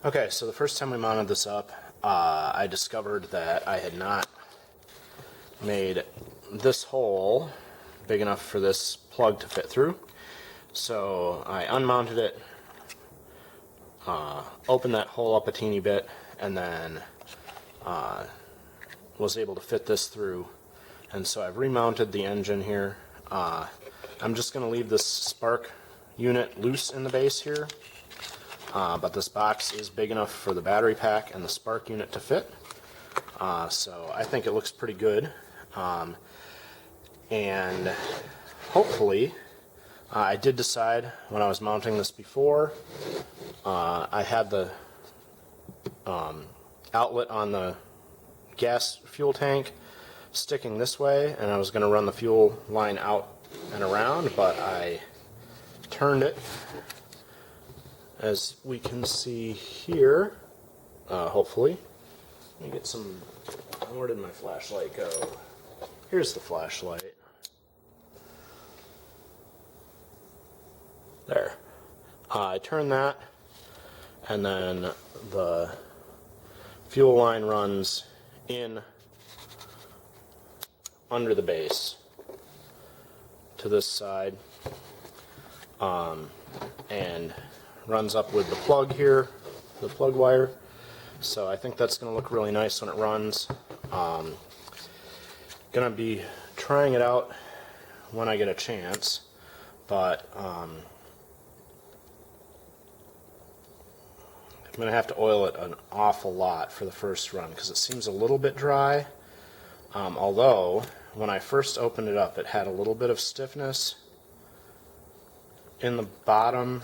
Okay, so the first time we mounted this up, I discovered that I had not made this hole big enough for this plug to fit through. So I unmounted it, opened that hole up a teeny bit, and then was able to fit this through. And so I've remounted the engine here. I'm just going to leave this spark unit loose in the base here. But this box is big enough for the battery pack and the spark unit to fit. So I think it looks pretty good. And hopefully, I did decide when I was mounting this before, I had the outlet on the gas fuel tank sticking this way, and I was going to run the fuel line out and around, but I turned it, as we can see here, hopefully. Let me get some, where did my flashlight go? Here's the flashlight. There. I turn that, and then the fuel line runs in under the base to this side, and runs up with the plug here, the plug wire. So I think that's going to look really nice when it runs. Going to be trying it out when I get a chance, but I'm going to have to oil it an awful lot for the first run because it seems a little bit dry. Although when I first opened it up, it had a little bit of stiffness in the bottom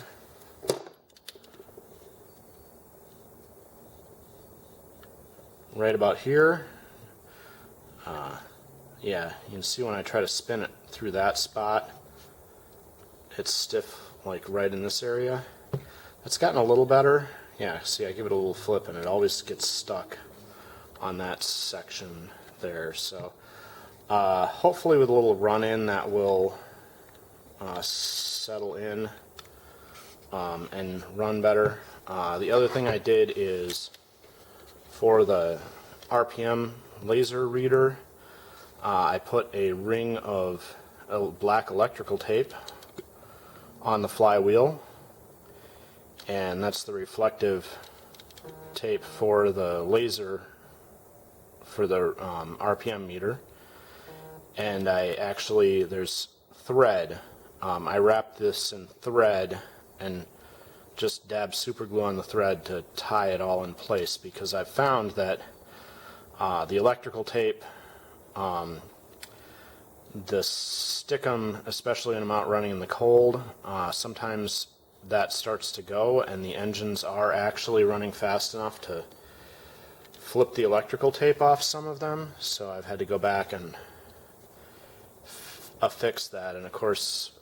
right about here. Yeah, you can see when I try to spin it through that spot, it's stiff, like right in this area. It's gotten a little better. Yeah, see, I give it a little flip and it always gets stuck on that section there. So hopefully with a little run in that will settle in and run better. The other thing I did is for the RPM laser reader, I put a ring of black electrical tape on the flywheel, and that's the reflective tape for the laser for the RPM meter. And I actually, there's thread. I wrapped this in thread and just dabbed super glue on the thread to tie it all in place, because I've found that the electrical tape, the stickum, especially when I'm out running in the cold, sometimes that starts to go and the engines are actually running fast enough to flip the electrical tape off some of them. So I've had to go back and affix that, and of course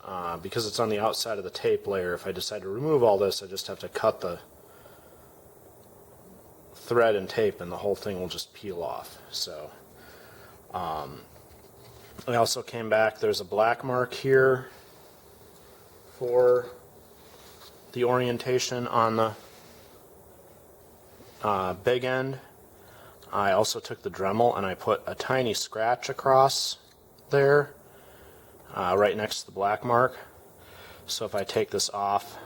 because it's on the outside of the tape layer, if I decide to remove all this, I just have to cut the thread and tape and the whole thing will just peel off. So I also came back, there's a black mark here for the orientation on the big end. I also took the Dremel and I put a tiny scratch across there, right next to the black mark. So if I take this off,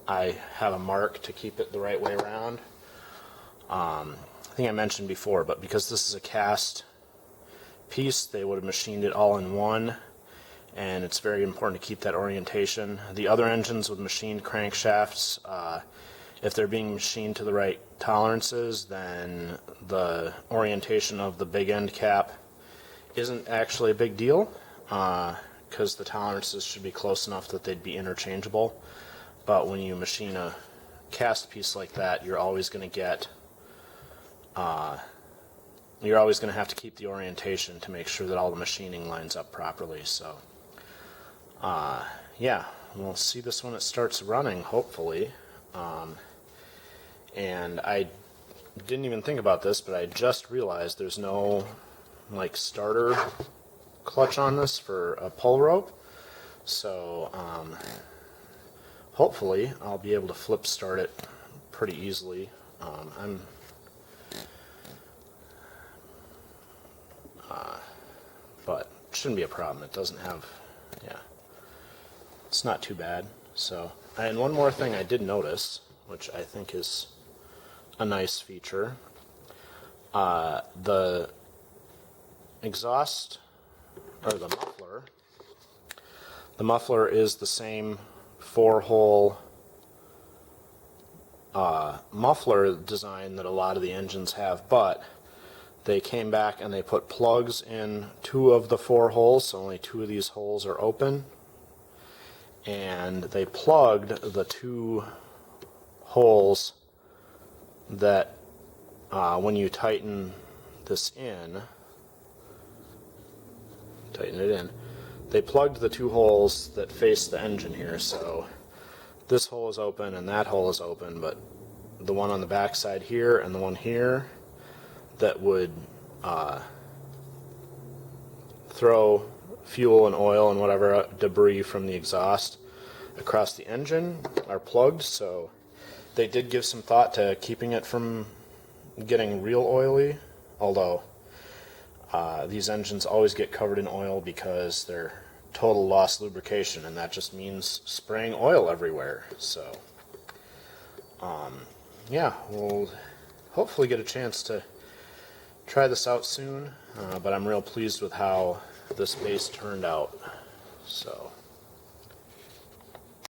I have a mark to keep it the right way around. I think I mentioned before, but because this is a cast piece, they would have machined it all in one, and it's very important to keep that orientation. The other engines with machined crankshafts, if they're being machined to the right tolerances, then the orientation of the big end cap isn't actually a big deal, because the tolerances should be close enough that they'd be interchangeable. But when you machine a cast piece like that, you're always going to get you're always going to have to keep the orientation to make sure that all the machining lines up properly. So yeah, we'll see this when it starts running, hopefully. And I didn't even think about this, but I just realized there's no like starter clutch on this for a pull rope. So hopefully I'll be able to flip start it pretty easily But it shouldn't be a problem. It doesn't have, yeah, it's not too bad. So, and one more thing I did notice, which I think is a nice feature, the exhaust, or the muffler is the same 4-hole muffler design that a lot of the engines have, but they came back and they put plugs in 2 of the 4 holes, so only 2 of these holes are open, and they plugged the 2 holes that when you tighten this in, tighten it in, they plugged the 2 holes that face the engine here, so this hole is open and that hole is open, but the one on the back side here and the one here that would throw fuel and oil and whatever debris from the exhaust across the engine are plugged, so they did give some thought to keeping it from getting real oily, although these engines always get covered in oil because they're total loss lubrication, and that just means spraying oil everywhere. So yeah, we'll hopefully get a chance to try this out soon, but I'm real pleased with how this base turned out. So